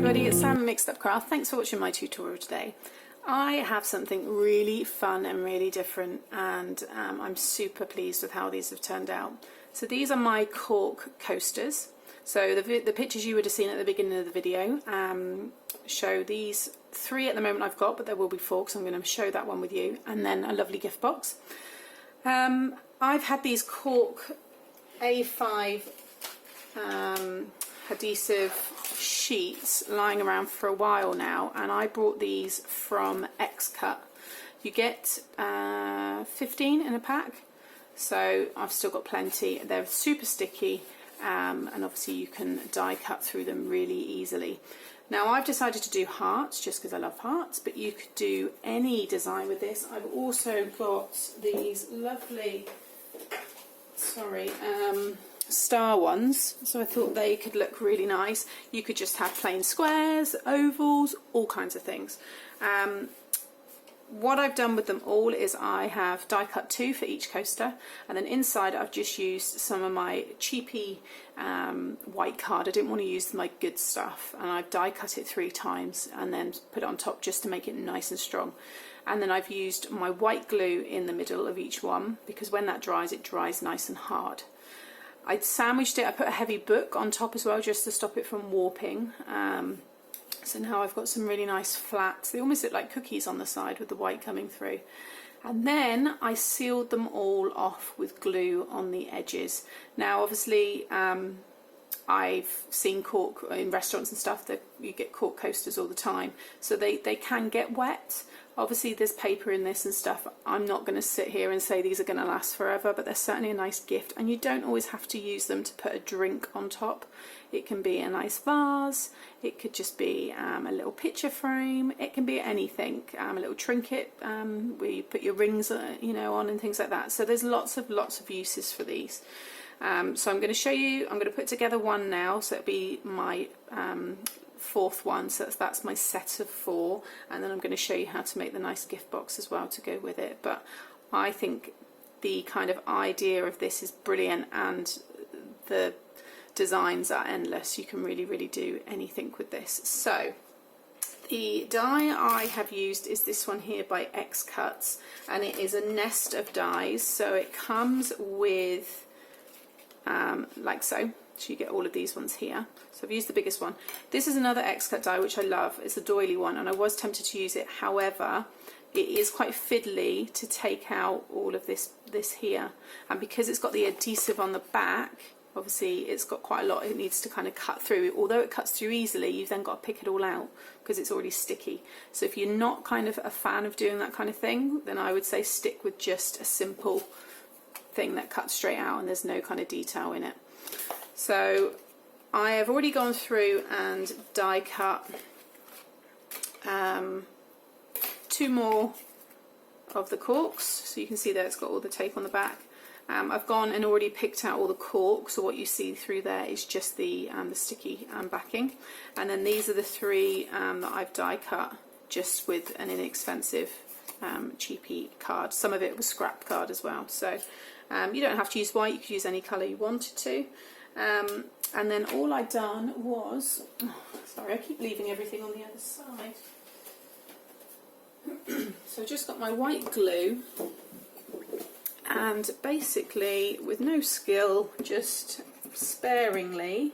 everybody, it's Sam Mixed Up Craft. Thanks for watching my tutorial today. I have something really fun and really different, and I'm super pleased with how these have turned out. So these are my cork coasters. So the pictures you would have seen at the beginning of the video show these 3 at the moment I've got, but there will be 4 because I'm going to show that one with you, and then a lovely gift box. I've had these cork A5 adhesive sheets lying around for a while now, and I brought these from X-Cut. You get 15 in a pack, so I've still got plenty. They're super sticky, and obviously you can die cut through them really easily. Now I've decided to do hearts just because I love hearts, but you could do any design with this. I've also got these lovely star ones, so I thought they could look really nice. You could just have plain squares, ovals, all kinds of things. What I've done with them all is I have die cut 2 for each coaster, and then inside I've just used some of my cheapy white card. I didn't want to use my good stuff, and I've die cut it 3 times and then put it on top just to make it nice and strong. And then I've used my white glue in the middle of each one, because when that dries, it dries nice and hard. I sandwiched it, I put a heavy book on top as well just to stop it from warping. So now I've got some really nice flats. They almost look like cookies on the side with the white coming through. And then I sealed them all off with glue on the edges. Now obviously I've seen cork in restaurants and stuff, that you get cork coasters all the time, so they can get wet. Obviously there's paper in this and stuff. I'm not going to sit here and say these are going to last forever, but they're certainly a nice gift, and you don't always have to use them to put a drink on top. It can be a nice vase, it could just be a little picture frame, it can be anything, a little trinket where you put your rings on and things like that. So there's lots of uses for these. So I'm going to show you, I'm going to put together one now, so it'll be my 4th one, so that's my set of 4, and then I'm going to show you how to make the nice gift box as well to go with it. But I think the kind of idea of this is brilliant, and the designs are endless. You can really do anything with this. So the die I have used is this one here by X-Cuts, and it is a nest of dies. So it comes with like so. So you get all of these ones here. So I've used the biggest one. This is another X-Cut die which I love. It's a doily one, and I was tempted to use it. However, it is quite fiddly to take out all of this here, and because it's got the adhesive on the back, obviously it's got quite a lot it needs to kind of cut through. Although it cuts through easily, you've then got to pick it all out because it's already sticky. So if you're not kind of a fan of doing that kind of thing, then I would say stick with just a simple thing that cuts straight out and there's no kind of detail in it. So I have already gone through and die cut 2 more of the corks, so you can see that it's got all the tape on the back. I've gone and already picked out all the corks, so what you see through there is just the sticky backing. And then these are the 3 that I've die cut just with an inexpensive cheapy card. Some of it was scrap card as well, so you don't have to use white, you could use any colour you wanted to. And then all I'd done was, sorry, I keep leaving everything on the other side. So I just got my white glue, and basically with no skill, just sparingly,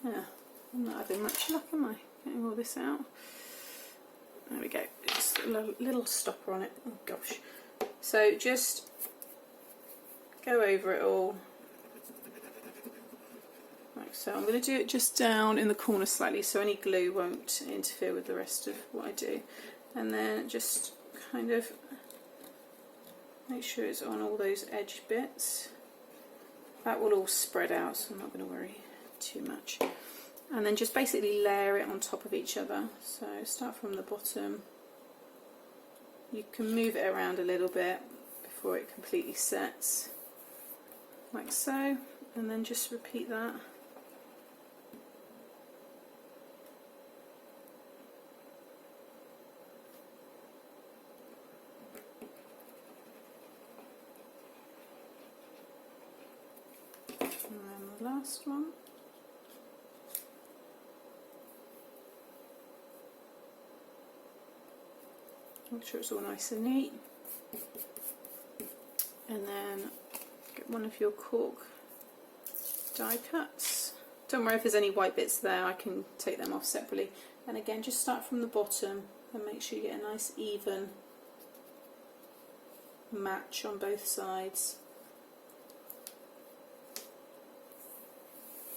yeah, I'm not having much luck, am I? Getting all this out. There we go, just a little stopper on it, oh gosh. So just go over it all. Like so. I'm going to do it just down in the corner slightly so any glue won't interfere with the rest of what I do. And then just kind of make sure it's on all those edge bits. That will all spread out, so I'm not going to worry too much. And then just basically layer it on top of each other. So start from the bottom. You can move it around a little bit before it completely sets, like so, and then just repeat that. And then the last one. Make sure it's all nice and neat. And then get one of your cork die cuts. Don't worry if there's any white bits there, I can take them off separately. And again, just start from the bottom and make sure you get a nice even match on both sides.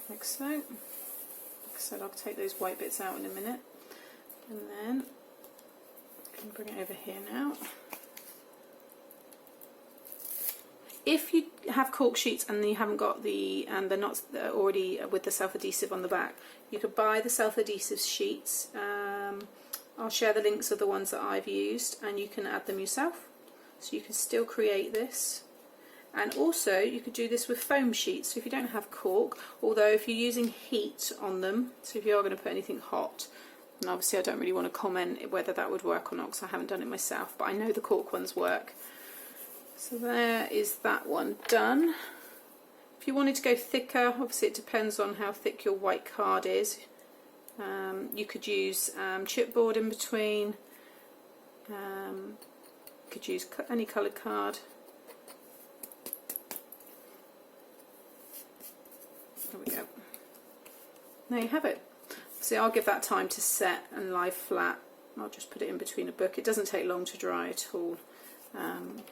Like so. Like I said, I'll take those white bits out in a minute. And then I can bring it over here now. If you have cork sheets and you haven't got they're not already with the self-adhesive on the back, you could buy the self-adhesive sheets. I'll share the links of the ones that I've used, and you can add them yourself. So you can still create this. And also you could do this with foam sheets. So if you don't have cork, although if you're using heat on them, so if you are going to put anything hot, and obviously I don't really want to comment whether that would work or not because I haven't done it myself, but I know the cork ones work. So there is that one done. If you wanted to go thicker, obviously it depends on how thick your white card is. You could use chipboard in between. You could use any coloured card. There we go. There you have it. See, I'll give that time to set and lie flat. I'll just put it in between a book. It doesn't take long to dry at all.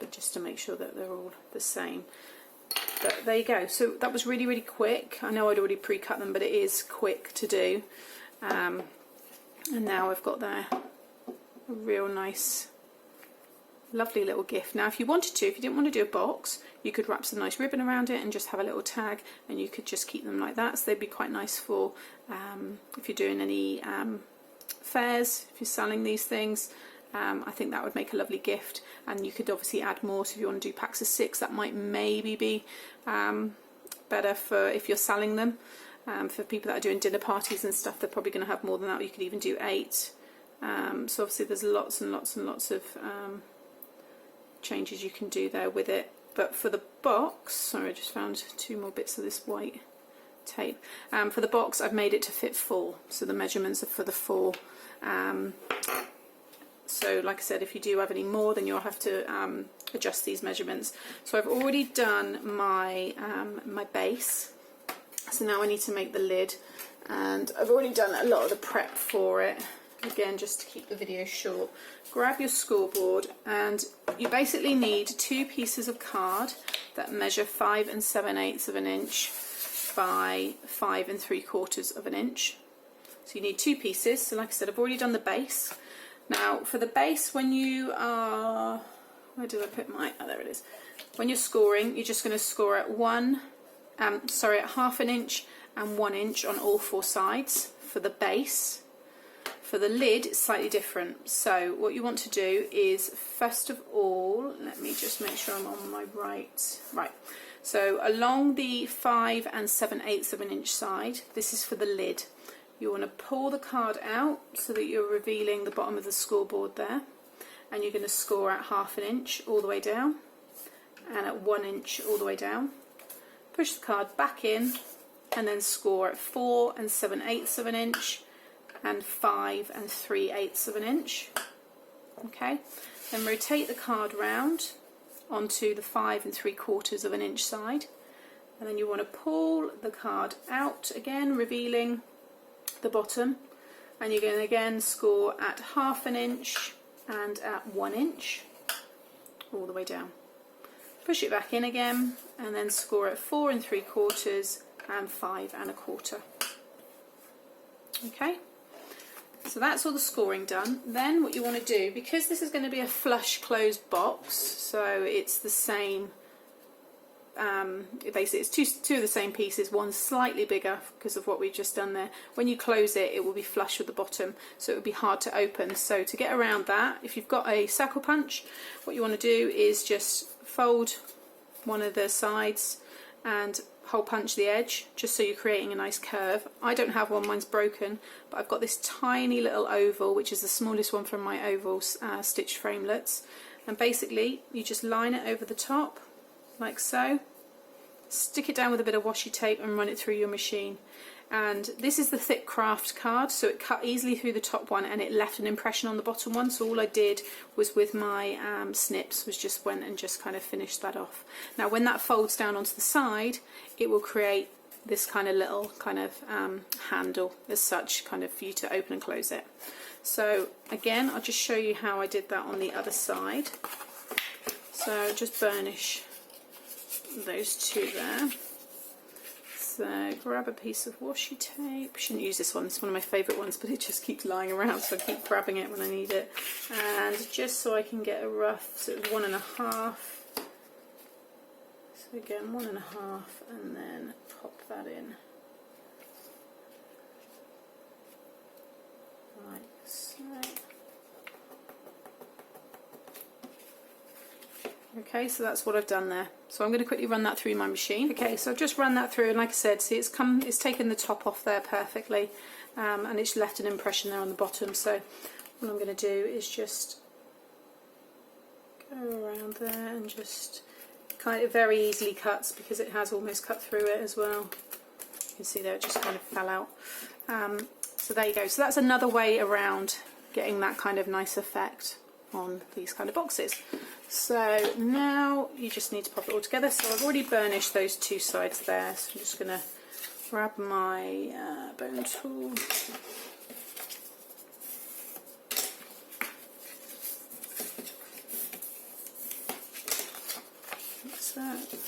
But just to make sure that they're all the same. But there you go. So that was really, really quick. I know I'd already pre-cut them, but it is quick to do. And now I've got there a real nice, lovely little gift. Now, if you wanted to, if you didn't want to do a box, you could wrap some nice ribbon around it and just have a little tag, and you could just keep them like that. So they'd be quite nice for if you're doing any fairs, if you're selling these things. I think that would make a lovely gift, and you could obviously add more. So if you want to do packs of 6, that might maybe be better for if you're selling them. For people that are doing dinner parties and stuff, they're probably going to have more than that. You could even do 8. So obviously there's lots and lots and lots of changes you can do there with it. But for the box, sorry, I just found 2 more bits of this white tape. For the box, I've made it to fit 4, so the measurements are for the 4. So like I said, if you do have any more, then you'll have to adjust these measurements. So I've already done my my base, so now I need to make the lid, and I've already done a lot of the prep for it. Again, just to keep the video short, grab your scoreboard, and you basically need 2 pieces of card that measure 5 7/8 of an inch by 5 3/4 of an inch. So you need 2 pieces. So like I said, I've already done the base. Now for the base, when you are, where did I put my, oh there it is. When you're scoring, you're just going to score at at half an inch and 1 inch on all 4 sides for the base. For the lid, it's slightly different. So what you want to do is, first of all, let me just make sure I'm on my right. So along the 5 7/8 of an inch side, this is for the lid. You want to pull the card out so that you're revealing the bottom of the scoreboard there, and you're going to score at half an inch all the way down and at 1 inch all the way down. Push the card back in and then score at 4 7/8 of an inch and 5 3/8 of an inch. Okay, then rotate the card round onto the 5 3/4 of an inch side, and then you want to pull the card out again, revealing the bottom, and you're going to again score at half an inch and at 1 inch all the way down. Push it back in again and then score at 4 3/4 and 5 1/4. Okay, so that's all the scoring done. Then what you want to do, because this is going to be a flush closed box, so it's the same, basically it's two of the same pieces, one slightly bigger because of what we've just done there. When you close it, it will be flush with the bottom, so it would be hard to open. So to get around that, if you've got a circle punch, what you want to do is just fold one of the sides and hole punch the edge, just so you're creating a nice curve. I don't have one, mine's broken, but I've got this tiny little oval, which is the smallest one from my oval stitch framelets, and basically you just line it over the top like so, stick it down with a bit of washi tape and run it through your machine. And this is the thick craft card, so it cut easily through the top one and it left an impression on the bottom one. So all I did was with my snips was just went and just kind of finished that off. Now when that folds down onto the side, it will create this kind of little kind of handle as such, kind of for you to open and close it. So again, I'll just show you how I did that on the other side. So just burnish those two there. So grab a piece of washi tape. Shouldn't use this one, it's one of my favourite ones, but it just keeps lying around, so I keep grabbing it when I need it. And just so I can get a rough sort of 1.5. So again, 1.5, and then pop that in. Like so. Okay, so that's what I've done there. So I'm going to quickly run that through my machine. Okay, so I've just run that through, and like I said, see it's taken the top off there perfectly, and it's left an impression there on the bottom. So what I'm going to do is just go around there and just kind of very easily cuts, because it has almost cut through it as well. You can see there it just kind of fell out. So there you go. So that's another way around getting that kind of nice effect on these kind of boxes. So now you just need to pop it all together. So I've already burnished those two sides there, so I'm just going to grab my bone tool. That's that.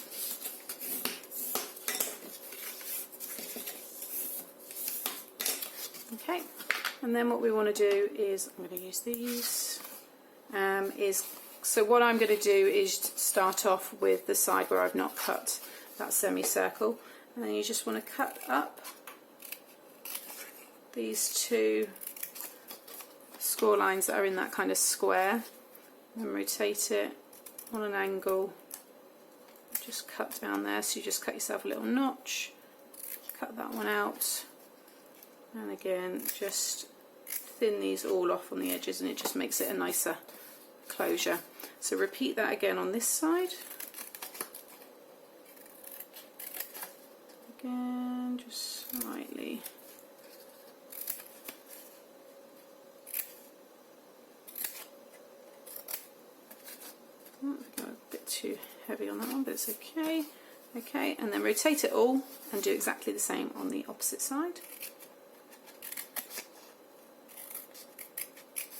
Okay, and then what we want to do is, I'm going to use these, so what I'm going to do is start off with the side where I've not cut that semicircle, and then you just want to cut up these two score lines that are in that kind of square, and rotate it on an angle, just cut down there, so you just cut yourself a little notch, cut that one out, and again just thin these all off on the edges, and it just makes it a nicer closure. So repeat that again on this side. Again, just slightly. Oh, I got a bit too heavy on that one, but it's okay. Okay, and then rotate it all and do exactly the same on the opposite side.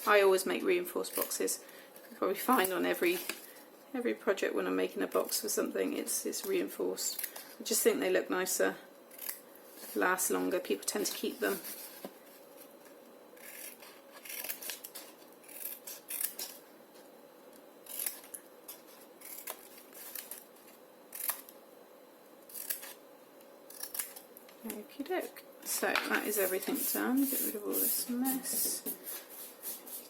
I always make reinforced boxes. You probably find on every project when I'm making a box for something, it's reinforced. I just think they look nicer, last longer, people tend to keep them. Okie doke. So that is everything done. Get rid of all this mess.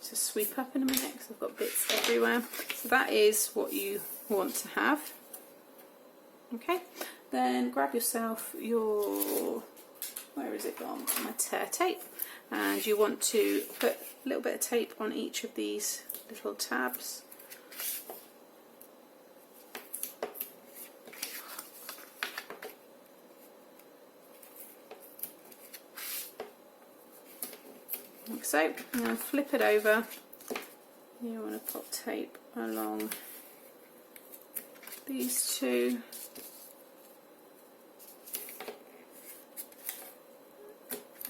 To sweep up in a minute because I've got bits everywhere. So that is what you want to have. Okay, then grab yourself your, where is it gone? My tear tape, and you want to put a little bit of tape on each of these little tabs. Like so. I'm going to flip it over. You want to pop tape along these two.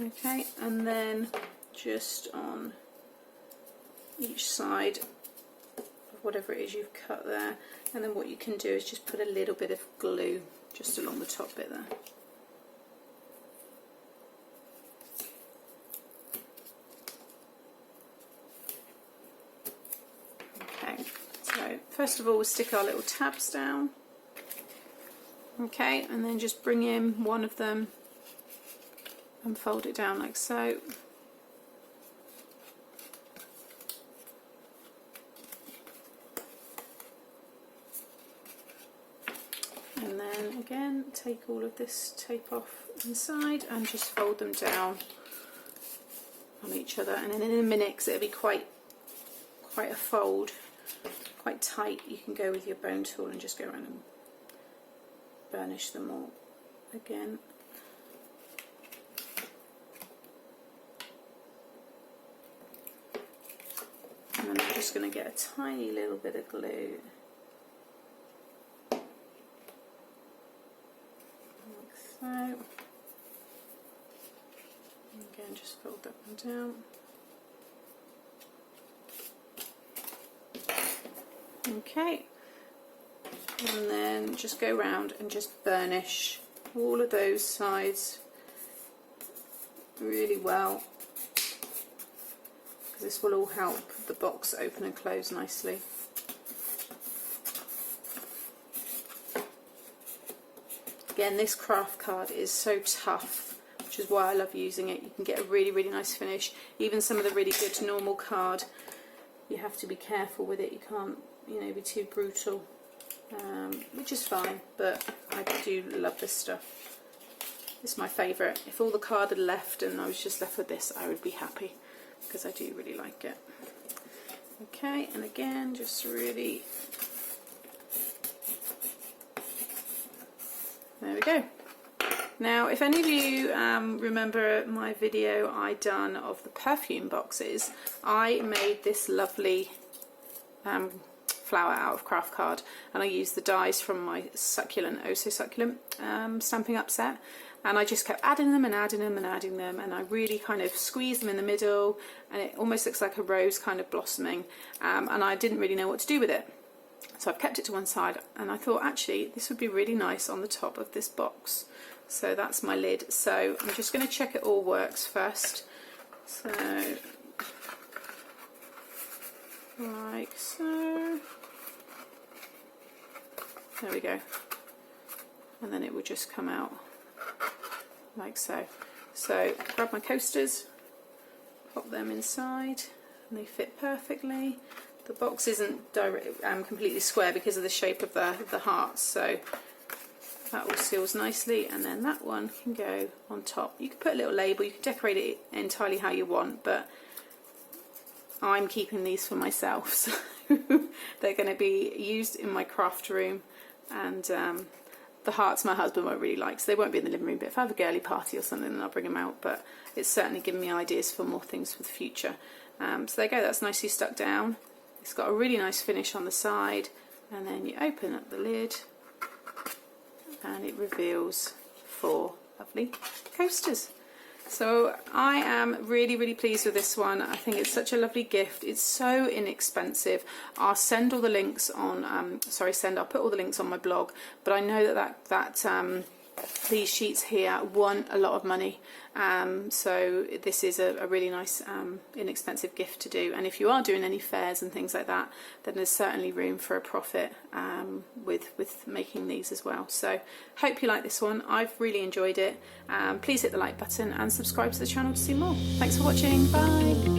Okay, and then just on each side of whatever it is you've cut there, and then what you can do is just put a little bit of glue just along the top bit there. Okay, so first of all we'll stick our little tabs down. Okay, and then just bring in one of them and fold it down like so. And then again take all of this tape off inside and just fold them down on each other, and then in a minute, because it'll be quite a fold, quite tight, you can go with your bone tool and just go around and burnish them all again. just going to get a tiny little bit of glue. Like so. Again, just fold that one down. Okay, and then just go round and just burnish all of those sides really well, because this will all help the box open and close nicely. Again, this craft card is so tough, which is why I love using it. You can get a really, really nice finish. Even some of the really good normal card, you have to be careful with it. You can't, you know, be too brutal, which is fine, but I do love this stuff. It's my favourite. If all the card had left and I was just left with this, I would be happy, because I do really like it. Okay, and again, just really, there we go. Now, if any of you remember my video I done of the perfume boxes, I made this lovely flower out of craft card, and I used the dies from my succulent, oh so succulent Stampin' Up set, and I just kept adding them and adding them and adding them, and I really kind of squeezed them in the middle, and it almost looks like a rose kind of blossoming, and I didn't really know what to do with it. So I've kept it to one side, and I thought actually this would be really nice on the top of this box. So that's my lid. So I'm just going to check it all works first. So, like so. There we go. And then it will just come out like so. So grab my coasters, pop them inside, and they fit perfectly. The box isn't completely square because of the shape of the hearts, so that all seals nicely, and then that one can go on top. You can put a little label, you can decorate it entirely how you want, but I'm keeping these for myself, so they're going to be used in my craft room, and the hearts my husband won't really like, so they won't be in the living room, but if I have a girly party or something then I'll bring them out, but it's certainly given me ideas for more things for the future. So there you go, that's nicely stuck down. It's got a really nice finish on the side, and then you open up the lid and it reveals 4 lovely coasters. So I am really, really pleased with this one. I think it's such a lovely gift. It's so inexpensive. I'll send all the links on, I'll put all the links on my blog, but I know that these sheets here want a lot of money, so this is a really nice inexpensive gift to do, and if you are doing any fairs and things like that, then there's certainly room for a profit with making these as well. So hope you like this one. I've really enjoyed it. Please hit the like button and subscribe to the channel to see more. Thanks for watching. Bye.